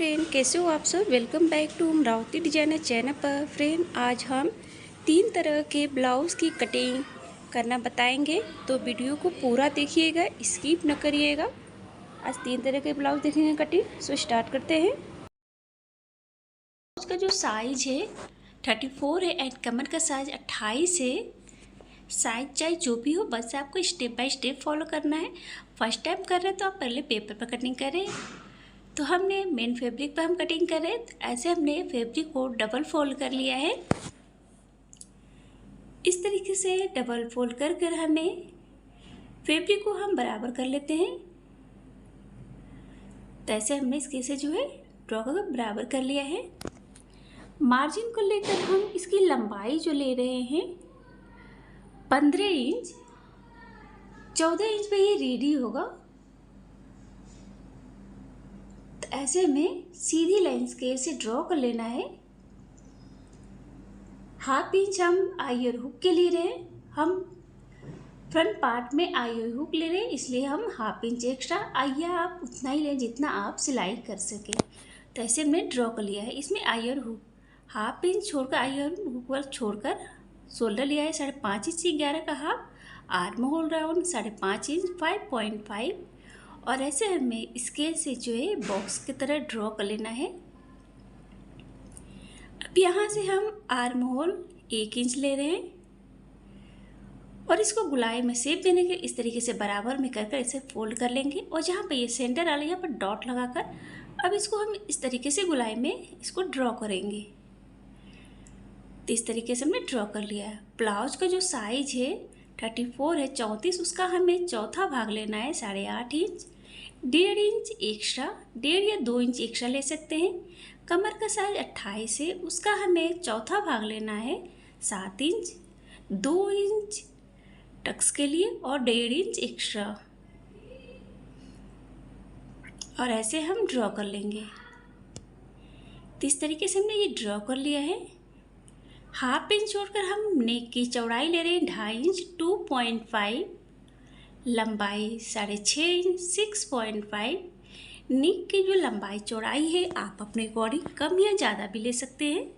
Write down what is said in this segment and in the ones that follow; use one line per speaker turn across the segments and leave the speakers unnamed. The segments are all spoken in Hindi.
फ्रेंड, कैसे हो आप सब। Welcome back to Amravati designer channel पर। फ्रेंड, आज हम 3 तरह के ब्लाउज़ की कटिंग करना बताएंगे, तो वीडियो को पूरा देखिएगा, स्किप न करिएगा। आज 3 तरह के ब्लाउज़ देखेंगे कटिंग। सो स्टार्ट करते हैं। ब्लाउज का जो साइज है 34 है एंड कमर का साइज 28 है। साइज चाहे जो भी हो, बस आपको स्टेप बाय स्टेप फॉलो करना है। फर्स्ट टाइम कर रहे हैं तो आप पहले पेपर पर कटिंग करें। तो हमने मेन फैब्रिक पर हम कटिंग कर रहे हैं, तो ऐसे हमने फैब्रिक को डबल फोल्ड कर लिया है। इस तरीके से डबल फोल्ड कर कर हमें फैब्रिक को हम बराबर कर लेते हैं। तो ऐसे हमने इसके से जो है ड्रॉ कर बराबर कर लिया है। मार्जिन को लेकर हम इसकी लंबाई जो ले रहे हैं 15 इंच, 14 इंच पे ये रेडी होगा। ऐसे हमें सीधी लाइन स्केल से ड्रॉ कर लेना है। हाफ इंच हम आयर हुक के ले रहे हैं। हम फ्रंट पार्ट में आयर हुक ले रहे हैं, इसलिए हम हाफ इंच एक्स्ट्रा, आइए आप उतना ही लें जितना आप सिलाई कर सकें। तो ऐसे हमने ड्रॉ कर लिया है। इसमें आयर हुक हाफ इंच छोड़कर, आयर हुक पर छोड़कर शोल्डर लिया है 5.5 इंच, 11 का half, arm hole round 5.5 inch 5.5। और ऐसे हमें स्केल से जो है बॉक्स की तरह ड्रॉ कर लेना है। अब यहाँ से हम आर्म होल 1 इंच ले रहे हैं और इसको गुलाई में शेप देने के इस तरीके से बराबर में कर इसे फोल्ड कर लेंगे। और जहाँ पे ये सेंटर वाला यहाँ पर डॉट लगाकर अब इसको हम इस तरीके से गुलाई में इसको ड्रॉ करेंगे। तो इस तरीके से हमने ड्रॉ कर लिया है। ब्लाउज का जो साइज है 34 है, 34, उसका हमें चौथा भाग लेना है 8.5 इंच, 1.5 इंच एक्स्ट्रा, 1.5 या 2 इंच एक्स्ट्रा ले सकते हैं। कमर का साइज 28 है, उसका हमें चौथा भाग लेना है 7 इंच, 2 इंच टक्स के लिए और 1.5 इंच एक्स्ट्रा। और ऐसे हम ड्रॉ कर लेंगे। तो इस तरीके से हमने ये ड्रॉ कर लिया है। हाफ इंच छोड़कर हम नेक की चौड़ाई ले रहे हैं 2.5 इंच, 2.5, लंबाई 6.5 इंच 6.5। नेक की जो लंबाई चौड़ाई है आप अपने अकॉर्डिंग कम या ज़्यादा भी ले सकते हैं।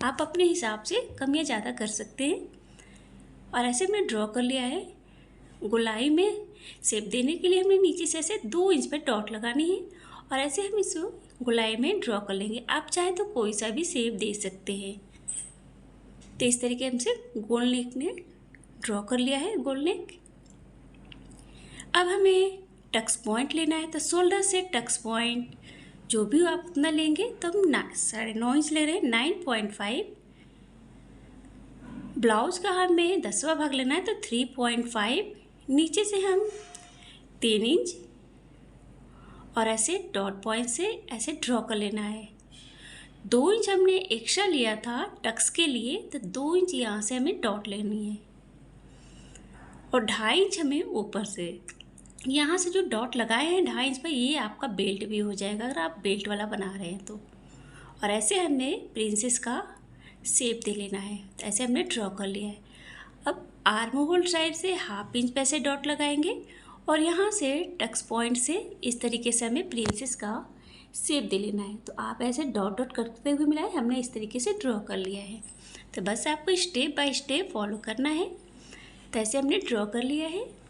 आप अपने हिसाब से कम या ज़्यादा कर सकते हैं। और ऐसे हमने ड्रॉ कर लिया है। गुलाई में शेप देने के लिए हमने नीचे से ऐसे 2 इंच पे डॉट लगानी है और ऐसे हम इसको गुलाई में ड्रॉ कर लेंगे। आप चाहे तो कोई सा भी शेप दे सकते हैं। तो इस तरीके हमसे गोल नेक ने ड्रॉ कर लिया है, गोल नेक। अब हमें टक्स पॉइंट लेना है। तो शोल्डर से टक्स पॉइंट जो भी आप उतना लेंगे, तो हम 9.5 इंच ले रहे हैं, 9.5। ब्लाउज का हमें 10वां भाग लेना है, तो 3.5। नीचे से हम 3 इंच और ऐसे डॉट पॉइंट से ऐसे ड्रॉ कर लेना है। 2 इंच हमने एक्स्ट्रा लिया था टक्स के लिए, तो 2 इंच यहाँ से हमें डॉट लेनी है और 2.5 इंच हमें ऊपर से यहाँ से जो डॉट लगाए हैं 2.5 इंच पर, ये आपका बेल्ट भी हो जाएगा अगर आप बेल्ट वाला बना रहे हैं तो। और ऐसे हमने प्रिंसेस का शेप दे लेना है। तो ऐसे हमने ड्रॉ कर लिया है। अब आर्म होल साइड से हाफ इंच पे ऐसे डॉट लगाएंगे और यहाँ से टक्स पॉइंट से इस तरीके से हमें प्रिंसेस का शेप दे लेना है। तो आप ऐसे डॉट डॉट करते हुए मिलाए, हमने इस तरीके से ड्रॉ कर लिया है। तो बस आपको स्टेप बाय स्टेप फॉलो करना है। तो ऐसे हमने ड्रॉ कर लिया है।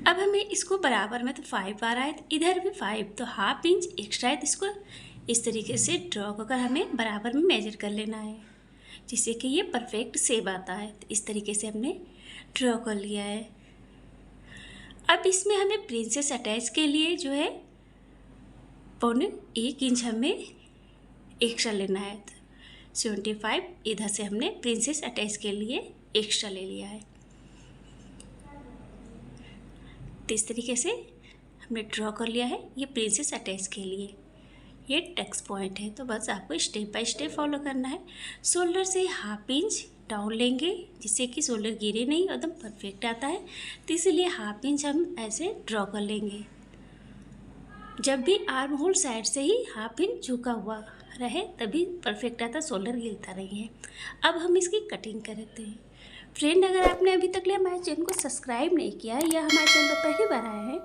अब हमें इसको बराबर में तो 5 आ रहा है, तो इधर भी 5, तो हाफ इंच एक्स्ट्रा है, तो इसको इस तरीके से ड्रॉ कर हमें बराबर में मेजर कर लेना है, जिससे कि ये परफेक्ट शेप आता है। तो इस तरीके से हमने ड्रॉ कर लिया है। अब इसमें हमें प्रिंसेस अटैच के लिए जो है 1.25 इंच हमें एक्स्ट्रा लेना है। 75 इधर से हमने प्रिंसेस अटैच के लिए एक्स्ट्रा ले लिया है। तो इस तरीके से हमने ड्रॉ कर लिया है। ये प्रिंसेस अटैच के लिए ये टक्स पॉइंट है। तो बस आपको स्टेप बाय स्टेप फॉलो करना है। शोल्डर से हाफ इंच डाउन लेंगे, जिससे कि शोल्डर गिरे नहीं, एकदम परफेक्ट आता है। तो इसलिए हाफ इंच हम ऐसे ड्रॉ कर लेंगे। जब भी आर्म होल साइड से ही हाफ इंच झुका हुआ रहे तभी परफेक्ट आता, शोल्डर गिरता नहीं है। अब हम इसकी कटिंग करते हैं। फ्रेंड, अगर आपने अभी तक हमारे चैनल को सब्सक्राइब नहीं किया है या हमारे चैनल पर पहली बार आए हैं,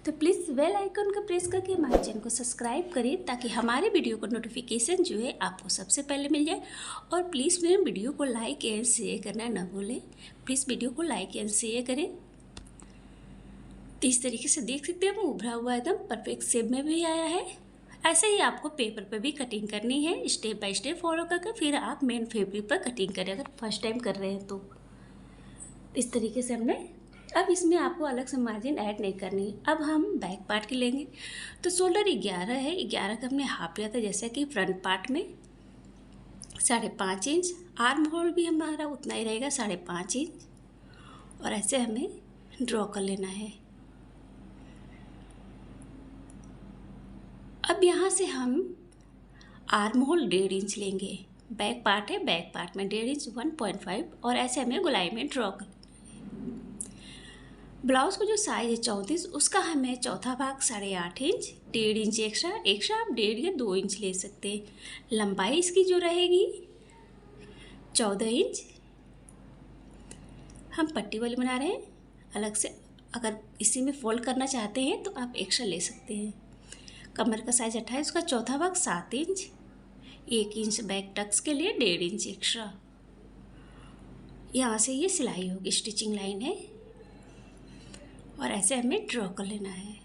तो प्लीज़ बेल आइकन को प्रेस करके हमारे चैनल को सब्सक्राइब करें ताकि हमारे वीडियो को नोटिफिकेशन जो है आपको सबसे पहले मिल जाए। और प्लीज़ मेरे वीडियो को लाइक एंड शेयर करना ना भूलें। प्लीज़ वीडियो को लाइक एंड शेयर करें। तो इस तरीके से देख सकते हैं हम उभरा हुआ एकदम परफेक्ट शेप में भी आया है। ऐसे ही आपको पेपर पर भी कटिंग करनी है, स्टेप बाय स्टेप फॉलो करके फिर आप मेन फैब्रिक पर कटिंग करें अगर फर्स्ट टाइम कर रहे हैं तो। इस तरीके से हमने अब इसमें आपको अलग से मार्जिन ऐड नहीं करनी। अब हम बैक पार्ट की लेंगे। तो शोल्डर 11 है, 11 का हमने हाफ लिया था जैसा कि फ्रंट पार्ट में 5.5 इंच। आर्म होल भी हमारा उतना ही रहेगा 5.5 इंच। और ऐसे हमें ड्रॉ कर लेना है। अब यहाँ से हम आर्म होल 1.5 इंच लेंगे। बैक पार्ट है, बैक पार्ट में 1.5 इंच 1.5 और ऐसे हमें गोलाई में ड्रॉ कर। ब्लाउज़ को जो साइज़ है 34 उसका हमें चौथा भाग 8.5 इंच, 1.5 इंच एक्स्ट्रा आप 1.5 या 2 इंच ले सकते हैं। लंबाई इसकी जो रहेगी 14 इंच। हम पट्टी वाली बना रहे हैं अलग से। अगर इसी में फोल्ड करना चाहते हैं तो आप एक्स्ट्रा ले सकते हैं। कमर का साइज़ 28, उसका चौथा भाग 7 इंच, 1 इंच बैक टक्स के लिए 1.5 इंच एक्स्ट्रा। यहाँ से ये सिलाई होगी, स्टिचिंग लाइन है। और ऐसे हमें ड्रॉ कर लेना है।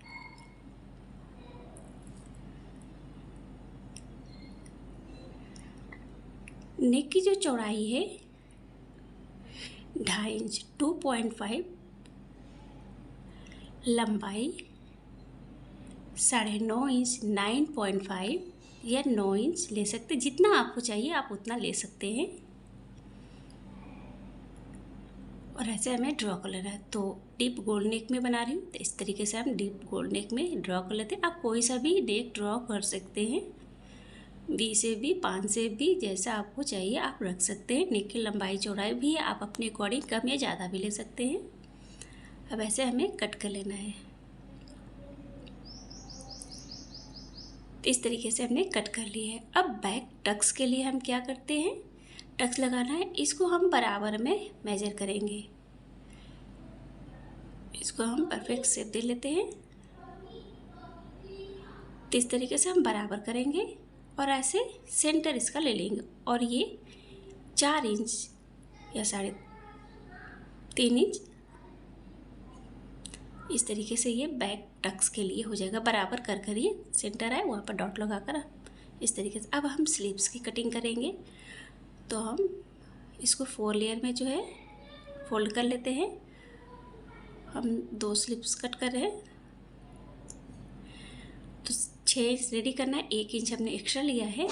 नेक की जो चौड़ाई है 2.5 इंच, 2.5, लंबाई 9.5 इंच, 9.5 या 9 इंच ले सकते। जितना आपको चाहिए आप उतना ले सकते हैं। और ऐसे हमें ड्रॉ कर लेना है। तो डीप गोल्ड नेक में बना रही हूँ तो इस तरीके से हम डीप गोल्ड नेक में ड्रॉ कर लेते हैं। आप कोई सा भी नेक ड्रॉ कर सकते हैं, 20 से भी 5 से भी, जैसा आपको चाहिए आप रख सकते हैं। नेक की लंबाई चौड़ाई भी आप अपने अकॉर्डिंग कम या ज़्यादा भी ले सकते हैं। अब ऐसे हमें कट कर लेना है। इस तरीके से हमने कट कर लिया है। अब बैक टक्स के लिए हम क्या करते हैं, टक्स लगाना है। इसको हम बराबर में मेजर करेंगे। इसको हम परफेक्ट शेप दे लेते हैं। तो इस तरीके से हम बराबर करेंगे और ऐसे सेंटर इसका ले लेंगे। और ये 4 इंच या 3.5 इंच इस तरीके से ये बैक टक्स के लिए हो जाएगा। बराबर कर कर ये सेंटर है वहाँ पर डॉट लगा कर इस तरीके से। अब हम स्लीव्स की कटिंग करेंगे। तो हम इसको 4 लेयर में जो है फोल्ड कर लेते हैं। हम 2 स्लीव्स कट कर रहे हैं तो 6 इंच रेडी करना है। 1 इंच हमने एक्स्ट्रा लिया है।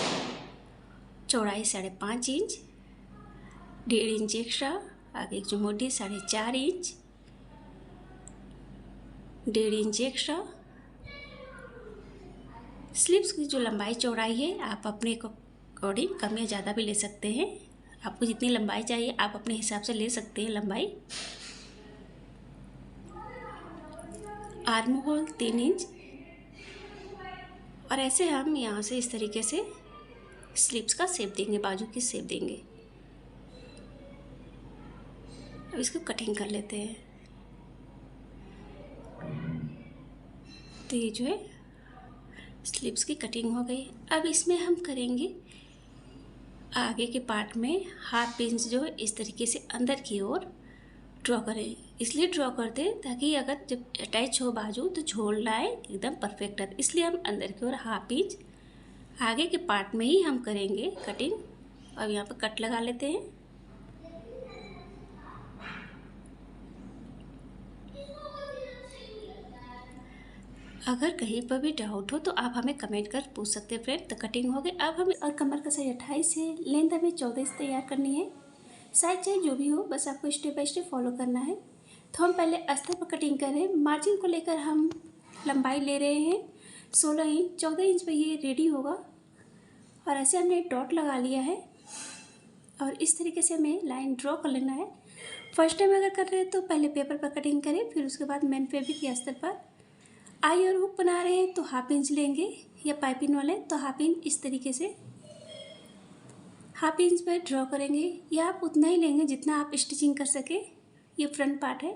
चौड़ाई 5.5 इंच, 1.5 इंच एक्स्ट्रा, आगे जो मोटी 4.5 इंच, 1.5 इंच एक्स्ट्रा। स्लीव्स की जो लंबाई चौड़ाई है आप अपने अकॉर्डिंग कम या ज़्यादा भी ले सकते हैं। आपको जितनी लंबाई चाहिए आप अपने हिसाब से ले सकते हैं लंबाई। Arm hole 3 inch. और ऐसे हम यहाँ से इस तरीके से स्लीव्स का शेप देंगे, बाजू की शेप देंगे। अब इसको कटिंग कर लेते हैं। तो ये जो है स्लीव्स की कटिंग हो गई। अब इसमें हम करेंगे आगे के पार्ट में 1/2 इंच जो है इस तरीके से अंदर की ओर ड्रॉ करें। इसलिए ड्रॉ करते हैं ताकि अगर जब अटैच हो बाजू तो झोल ना आए, एकदम परफेक्ट है। इसलिए हम अंदर की ओर 1/2 इंच आगे के पार्ट में ही हम करेंगे कटिंग। अब यहाँ पर कट लगा लेते हैं। अगर कहीं पर भी डाउट हो तो आप हमें कमेंट कर पूछ सकते हैं फ्रेंड। तो कटिंग हो गई। अब हमें और कमर का साइज 28 है, लेंथ हमें 14 से तैयार करनी है। साइज चाहे जो भी हो, बस आपको स्टेप बाय स्टेप फॉलो करना है। तो हम पहले अस्तर पर कटिंग कर रहे हैं। मार्जिन को लेकर हम लंबाई ले रहे हैं 16 इंच। 14 इंच पर ये रेडी होगा। और ऐसे हमने एक डॉट लगा लिया है और इस तरीके से हमें लाइन ड्रॉ कर लेना है। फर्स्ट टाइम अगर कर रहे हैं तो पहले पेपर पर कटिंग करें, फिर उसके बाद मेन फैब्रिक या अस्तर पर। आई और हुक बना रहे हैं तो 1/2 इंच लेंगे, या पाइपिंग वाले तो 1/2 इंच इस तरीके से 1/2 इंच पर ड्रॉ करेंगे। या आप उतना ही लेंगे जितना आप स्टिचिंग कर सके। ये फ्रंट पार्ट है।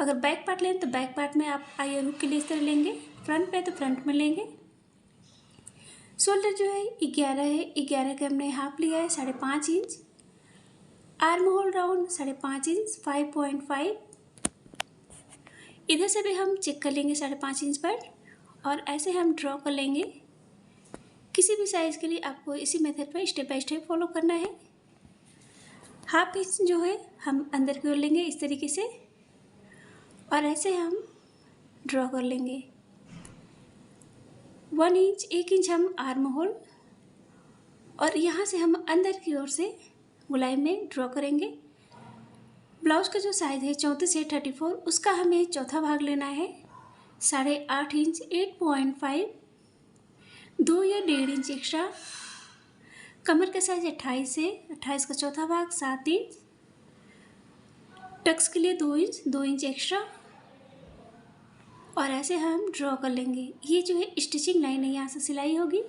अगर बैक पार्ट लें तो बैक पार्ट में आप आई और हुक के लिए इस तरह लेंगे, फ्रंट में तो फ्रंट में लेंगे। शोल्डर जो है 11 है, 11 के हमने हाफ लिया है 5.5 inch. Arm hole round 5.5 inch 5.5। इधर से भी हम चेक कर लेंगे 5.5 इंच पर, और ऐसे हम ड्रॉ कर लेंगे। किसी भी साइज़ के लिए आपको इसी मेथड पर स्टेप बाय स्टेप फॉलो करना है। हाफ इंच जो है हम अंदर की ओर लेंगे इस तरीके से, और ऐसे हम ड्रॉ कर लेंगे। 1 इंच 1 इंच हम आर्म होल, और यहाँ से हम अंदर की ओर से गोलाई में ड्रॉ करेंगे। ब्लाउज का जो साइज़ है 34 से 34, उसका हमें चौथा भाग लेना है 8.5 इंच 8.5, 2 या 1.5 इंच एक्स्ट्रा। कमर का साइज 28 से 28 का चौथा भाग 7 इंच। टक्स के लिए 2 इंच 2 इंच एक्स्ट्रा, और ऐसे हम ड्रॉ कर लेंगे। ये जो है स्टिचिंग लाइन है, यहाँ से सिलाई होगी,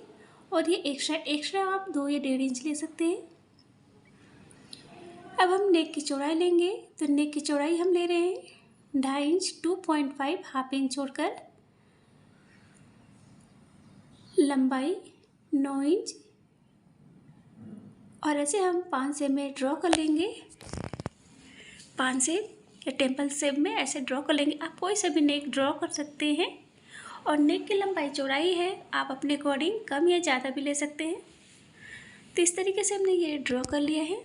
और ये एक्स्ट्रा आप 2 या 1.5 इंच ले सकते हैं। अब हम नेक की चौड़ाई लेंगे, तो नेक की चौड़ाई हम ले रहे हैं 2.5 इंच 2.5, हाफ इंच छोड़कर। लंबाई 9 इंच, और ऐसे हम 5 से में ड्रॉ कर लेंगे। 5 से या टेम्पल शेप में ऐसे ड्रॉ कर लेंगे। आप कोई सा भी नेक ड्रॉ कर सकते हैं, और नेक की लंबाई चौड़ाई है आप अपने अकॉर्डिंग कम या ज़्यादा भी ले सकते हैं। तो इस तरीके से हमने ये ड्रॉ कर लिया है।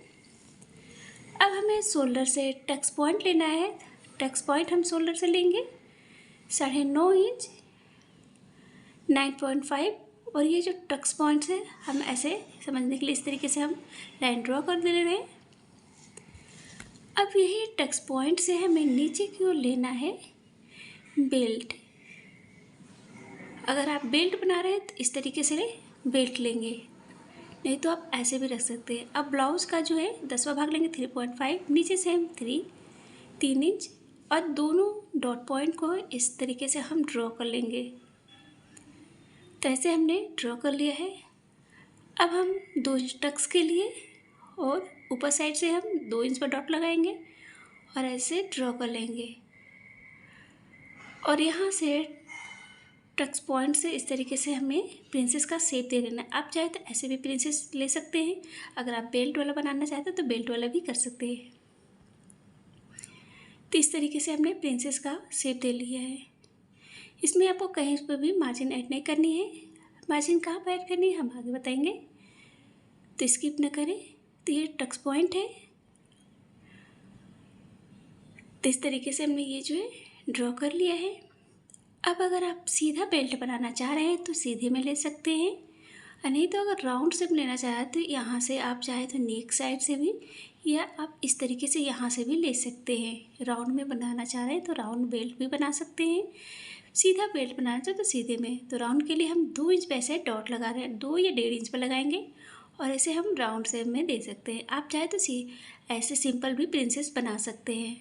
अब हमें शोल्डर से टक्स पॉइंट लेना है। टक्स पॉइंट हम शोल्डर से लेंगे 9.5 इंच 9.5, और ये जो टक्स पॉइंट्स है हम ऐसे समझने के लिए इस तरीके से हम लाइन ड्रॉ कर दे रहे हैं। अब यही टक्स पॉइंट से हमें नीचे की ओर लेना है बेल्ट। अगर आप बेल्ट बना रहे हैं तो इस तरीके से बेल्ट लेंगे, नहीं तो आप ऐसे भी रख सकते हैं। अब ब्लाउज़ का जो है 10वां भाग लेंगे 3.5, नीचे से हम 3 इंच, और दोनों डॉट पॉइंट को इस तरीके से हम ड्रॉ कर लेंगे। तो ऐसे हमने ड्रॉ कर लिया है। अब हम 2 इंच टक्स के लिए, और ऊपर साइड से हम 2 इंच पर डॉट लगाएंगे, और ऐसे ड्रॉ कर लेंगे। और यहाँ से टक्स पॉइंट से इस तरीके से हमें प्रिंसेस का शेप दे देना है। आप चाहे तो ऐसे भी प्रिंसेस ले सकते हैं, अगर आप बेल्ट वाला बनाना चाहते हैं तो बेल्ट वाला भी कर सकते हैं। तो इस तरीके से हमने प्रिंसेस का शेप दे लिया है। इसमें आपको कहीं पर भी मार्जिन ऐड नहीं करनी है। मार्जिन कहाँ पर ऐड करनी है हम आगे बताएंगे, तो स्किप न करें। तो ये टक्स पॉइंट है। तो इस तरीके से हमने ये जो है ड्रॉ कर लिया है। अब अगर आप सीधा बेल्ट बनाना चाह रहे हैं तो सीधे में ले सकते हैं, और नहीं तो अगर राउंड शेप लेना चाहे तो यहाँ से आप चाहे तो नेक साइड से भी, या आप इस तरीके से यहाँ से भी ले सकते हैं। राउंड में बनाना चाह रहे हैं तो राउंड बेल्ट भी बना सकते हैं, सीधा बेल्ट बनाना चाहे तो सीधे में। तो राउंड के लिए हम 2 इंच पे ऐसे डॉट लगा रहे हैं, 2 या 1.5 इंच पर लगाएंगे, और ऐसे हम राउंड शेप में दे सकते हैं। आप चाहे तो ऐसे सिंपल भी प्रिंसेस बना सकते हैं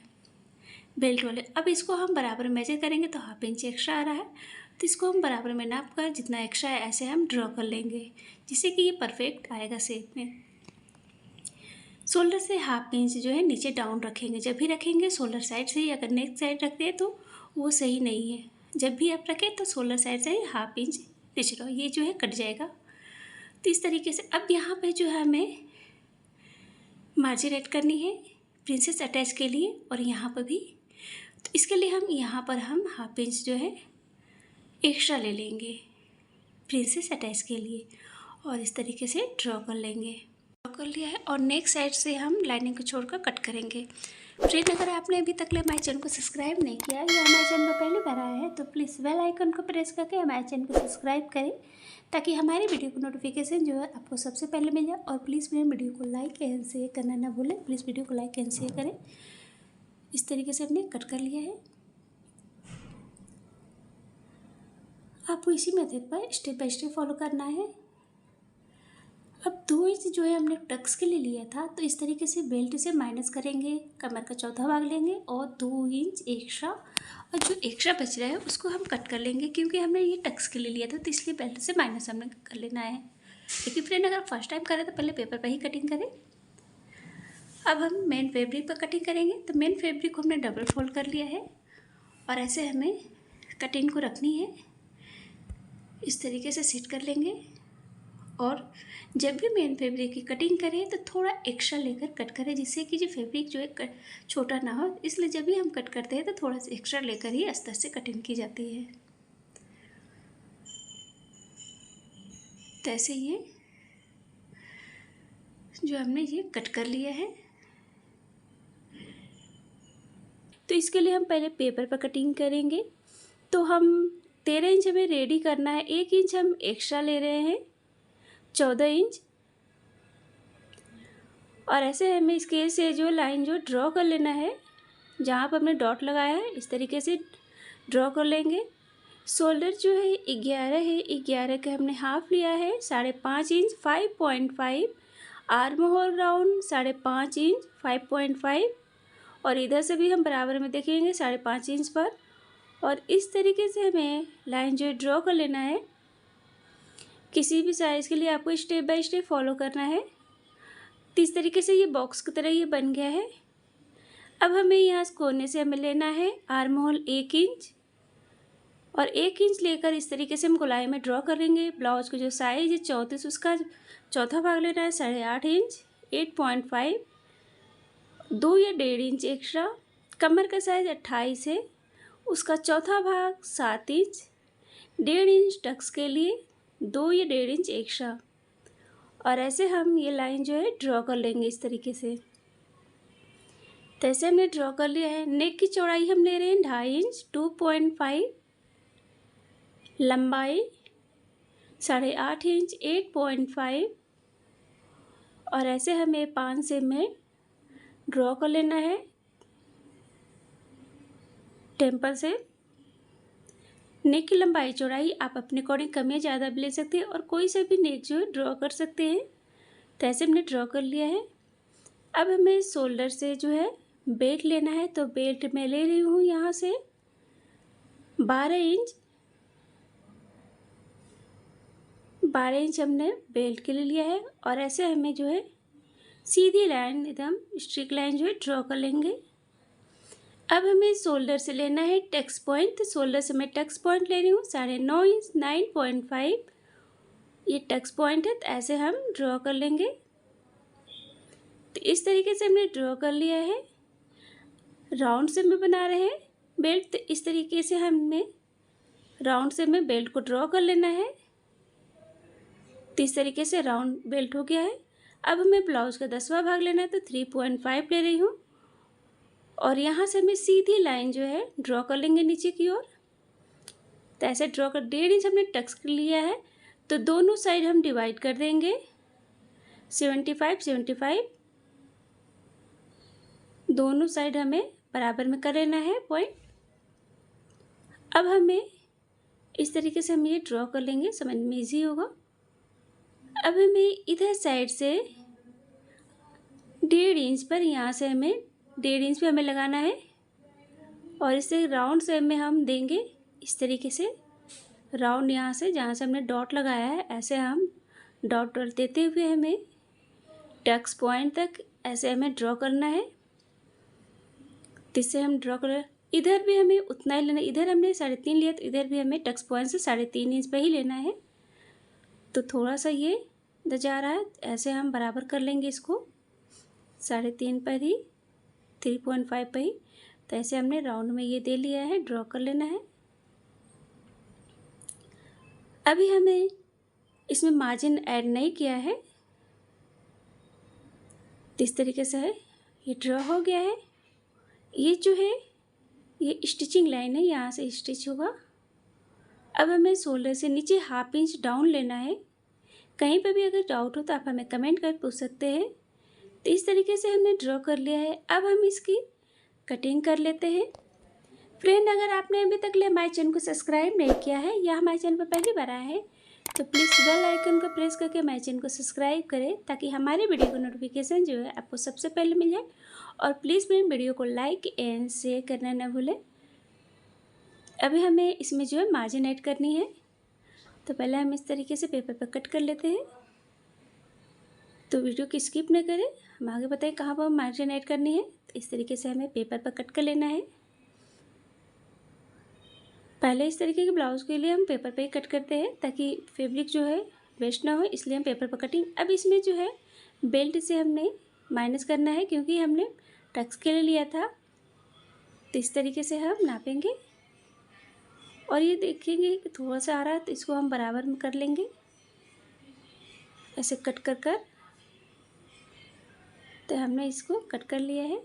बेल्ट वाले। अब इसको हम बराबर मेजर करेंगे तो हाफ इंच एक्स्ट्रा आ रहा है, तो इसको हम बराबर में नाप कर जितना एक्स्ट्रा है ऐसे हम ड्रॉ कर लेंगे, जिससे कि ये परफेक्ट आएगा शेप में। शोल्डर से हाफ इंच जो है नीचे डाउन रखेंगे। जब भी रखेंगे शोल्डर साइड से ही, अगर नेक साइड रखते हैं तो वो सही नहीं है। जब भी आप रखें तो शोल्डर साइड से ही हाफ इंच नीचे रहो, ये जो है कट जाएगा। तो इस तरीके से अब यहाँ पे जो है हमें मार्जिन ऐड करनी है प्रिंसेस अटैच के लिए, और यहाँ पर भी। तो इसके लिए हम यहाँ पर हम हाफ इंच जो है एक्स्ट्रा ले लेंगे प्रिंसेस अटैच के लिए, और इस तरीके से ड्रॉ कर लेंगे। ड्रॉ कर लिया है, और नेक साइड से हम लाइनिंग को छोड़कर कट करेंगे। फ्रेंड, अगर आपने अभी तक हमारे चैनल को सब्सक्राइब नहीं किया या हमारे चैनल पर पहली बार आया है तो प्लीज़ बेल आइकन को प्रेस करके हमारे चैनल को सब्सक्राइब करें, ताकि हमारी वीडियो को नोटिफिकेशन जो है आपको सबसे पहले मिल जाए। और प्लीज़ मेरे वीडियो को लाइक एंड शेयर करना ना भूलें। प्लीज़ वीडियो को लाइक एंड शेयर करें। इस तरीके से हमने कट कर लिया है। आपको इसी मेथड पर स्टेप बाय स्टेप फॉलो करना है। अब 2 इंच जो है हमने टक्स के लिए लिया था, तो इस तरीके से बेल्ट से माइनस करेंगे, कमर का चौथा भाग लेंगे, और 2 इंच एक्स्ट्रा, और जो एक्स्ट्रा बच रहा है उसको हम कट कर लेंगे, क्योंकि हमने ये टक्स के लिए लिया था तो इसलिए बेल्ट से माइनस हमने कर लेना है। लेकिन फ्रेंड, अगर फर्स्ट टाइम करें तो पहले पेपर पर ही कटिंग करें। अब हम मेन फैब्रिक पर कटिंग करेंगे। तो मेन फैब्रिक को हमने डबल फोल्ड कर लिया है, और ऐसे हमें कटिंग को रखनी है, इस तरीके से सेट कर लेंगे। और जब भी मेन फैब्रिक की कटिंग करें तो थोड़ा एक्स्ट्रा लेकर कट करें, जिससे कि जो फैब्रिक जो है छोटा ना हो। इसलिए जब भी हम कट करते हैं तो थोड़ा सा एक्स्ट्रा लेकर ही अस्तर से कटिंग की जाती है। तो ऐसे ये जो हमने ये कट कर लिया है, तो इसके लिए हम पहले पेपर पर कटिंग करेंगे। तो हम 13 इंच हमें रेडी करना है, 1 इंच हम एक्स्ट्रा ले रहे हैं, 14 इंच। और ऐसे हमें इसके से जो लाइन जो ड्रॉ कर लेना है, जहाँ पर हमने डॉट लगाया है इस तरीके से ड्रॉ कर लेंगे। शोल्डर जो है 11 है, 11 का हमने हाफ लिया है, 5.5 inch 5.5। Arm hole round 5.5 inch 5.5। और इधर से भी हम बराबर में देखेंगे 5.5 इंच पर। और इस तरीके से हमें लाइन जो ड्रॉ कर लेना है। किसी भी साइज़ के लिए आपको स्टेप बाय स्टेप फॉलो करना है। तो इस तरीके से ये बॉक्स की तरह ये बन गया है। अब हमें यहाँ कोने से हमें लेना है आर्म होल 1 इंच, और 1 इंच लेकर इस तरीके से हम गोलाई में ड्रॉ करेंगे। ब्लाउज का जो साइज है 34, उसका चौथा भाग लेना है 8.5 इंच 8.5, 2 या 1.5 इंच एक्स्ट्रा। कमर का साइज 28 है, उसका चौथा भाग 7 इंच, 1.5 इंच टक्स के लिए 2 या 1.5 इंच एक्स्ट्रा। और ऐसे हम ये लाइन जो है ड्रॉ कर लेंगे इस तरीके से। तो ऐसे हमने ड्रॉ कर लिया है। नेक की चौड़ाई हम ले रहे हैं 2.5 इंच 2.5, लंबाई 8.5 इंच 8.5। और ऐसे हमें 5 से में ड्रॉ कर लेना है टेम्पल से। नेक की लंबाई चौड़ाई आप अपने अकॉर्डिंग कम या ज़्यादा भी ले सकते हैं, और कोई से भी नेक जो है ड्रॉ कर सकते हैं। तो ऐसे हमने ड्रॉ कर लिया है। अब हमें शोल्डर से जो है बेल्ट लेना है। तो बेल्ट मैं ले रही हूँ यहाँ से 12 इंच। 12 इंच हमने बेल्ट के लिए लिया है। और ऐसे हमें जो है सीधी लाइन एकदम स्ट्रिक लाइन जो है ड्रॉ कर लेंगे। अब हमें शोल्डर से लेना है टक्स पॉइंट। तो शोल्डर से मैं टक्स पॉइंट ले रही हूँ 9.5 इंच 9.5। ये टक्स पॉइंट है, तो ऐसे हम ड्रॉ कर लेंगे। तो इस तरीके से हमने ड्रॉ कर लिया है। राउंड से में बना रहे हैं बेल्ट, तो इस तरीके से हमें राउंड से में बेल्ट को ड्रॉ कर लेना है। तो इस तरीके से राउंड बेल्ट हो गया है। अब हमें ब्लाउज का 10वां भाग लेना है, तो 3.5 ले रही हूँ। और यहाँ से हमें सीधी लाइन जो है ड्रॉ कर लेंगे नीचे की ओर। तो ऐसे ड्रॉ कर 1.5 इंच हमने टक्स लिया है, तो दोनों साइड हम डिवाइड कर देंगे 75 दोनों साइड हमें बराबर में कर लेना है पॉइंट। अब हमें इस तरीके से हम ये ड्रॉ कर लेंगे, समझ में ईजी होगा। अब हमें इधर साइड से 1.5 इंच पर यहाँ से हमें 1.5 इंच पे हमें लगाना है। और इसे राउंड शेप में हम देंगे इस तरीके से। राउंड यहाँ से जहाँ से हमने डॉट लगाया है, ऐसे हम डॉट देते हुए हमें टक्स पॉइंट तक ऐसे हमें ड्रॉ करना है। तो इससे हम ड्रॉ कर, इधर भी हमें उतना ही लेना है। इधर हमने 3.5 लिया, तो इधर भी हमें टक्स पॉइंट से 3.5 इंच पर ही लेना है। तो थोड़ा सा ये इधर जा रहा है, ऐसे हम बराबर कर लेंगे इसको 3.5 पर ही, 3.5 पर ही। तो ऐसे हमने राउंड में ये दे लिया है, ड्रॉ कर लेना है। अभी हमें इसमें मार्जिन ऐड नहीं किया है, तो इस तरीके से है ये ड्रॉ हो गया है। ये जो है ये स्टिचिंग लाइन है, यहाँ से स्टिच होगा। अब हमें शोल्डर से नीचे 1/2 इंच डाउन लेना है। कहीं पर भी अगर डाउट हो तो आप हमें कमेंट कर पूछ सकते हैं। तो इस तरीके से हमने ड्रॉ कर लिया है। अब हम इसकी कटिंग कर लेते हैं। फ्रेंड, अगर आपने अभी तक हमारे चैनल को सब्सक्राइब नहीं किया है या हमारे चैनल पर पहली बार आया है, तो प्लीज़ बेल आइकन को प्रेस करके हमारे चैनल को सब्सक्राइब करें, ताकि हमारे वीडियो का नोटिफिकेशन जो है आपको सबसे पहले मिल जाए। और प्लीज़ मेरे वीडियो को लाइक एंड शेयर करना ना भूलें। अभी हमें इसमें जो है मार्जिन ऐड करनी है। तो पहले हम इस तरीके से पेपर पर कट कर लेते हैं। तो वीडियो की स्किप न करें, हम आगे बताएं कहाँ पर मार्जिन ऐड करनी है। तो इस तरीके से हमें पेपर पर कट कर लेना है। पहले इस तरीके के ब्लाउज़ के लिए हम पेपर पे कट करते हैं ताकि फैब्रिक जो है वेस्ट ना हो, इसलिए हम पेपर पर कटिंग। अब इसमें जो है बेल्ट से हमने माइनस करना है क्योंकि हमने टक्स के लिए लिया था। तो इस तरीके से हम नापेंगे और ये देखेंगे कि थोड़ा सा आ रहा है तो इसको हम बराबर में कर लेंगे, ऐसे कट कर कर। तो हमने इसको कट कर लिया है,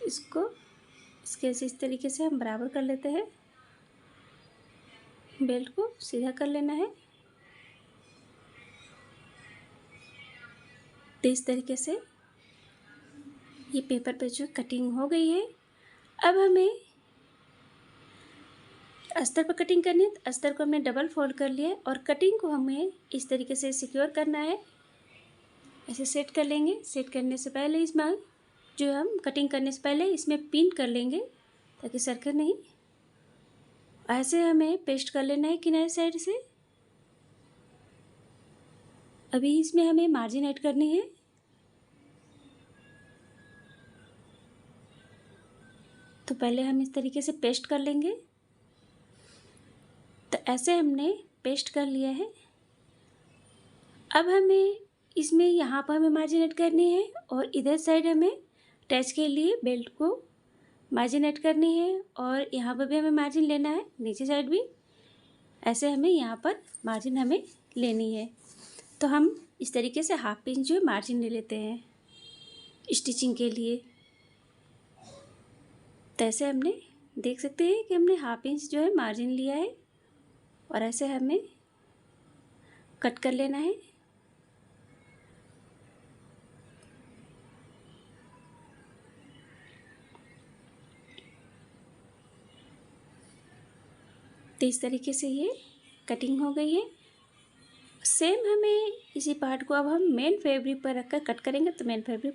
इसको इसके से इस तरीके से हम बराबर कर लेते हैं। बेल्ट को सीधा कर लेना है। तो इस तरीके से ये पेपर पे जो कटिंग हो गई है। अब हमें अस्तर पर कटिंग करनी है। तो अस्तर को हमने डबल फोल्ड कर लिया है और कटिंग को हमें इस तरीके से सिक्योर करना है। ऐसे सेट कर लेंगे। सेट करने से पहले इसमें जो हम कटिंग करने से पहले इसमें पिन कर लेंगे ताकि सरके नहीं। ऐसे हमें पेस्ट कर लेना है किनारे साइड से। अभी इसमें हमें मार्जिन ऐड करनी है। तो पहले हम इस तरीके से पेस्ट कर लेंगे। तो ऐसे हमने पेस्ट कर लिया है। अब हमें इसमें यहाँ पर हमें मार्जिन ऐड करनी है और इधर साइड हमें टच के लिए बेल्ट को मार्जिन ऐड करनी है और यहाँ पर भी हमें मार्जिन लेना है, नीचे साइड भी। ऐसे हमें यहाँ पर मार्जिन हमें लेनी है। तो हम इस तरीके से हाफ इंच जो है मार्जिन ले लेते हैं स्टिचिंग के लिए। तो ऐसे हमने देख सकते हैं कि हमने हाफ इंच जो है मार्जिन लिया है और ऐसे हमें कट कर लेना है। तो इस तरीके से ये कटिंग हो गई है। सेम हमें इसी पार्ट को अब हम मेन फैब्रिक पर रखकर कट करेंगे। तो मेन फैब्रिक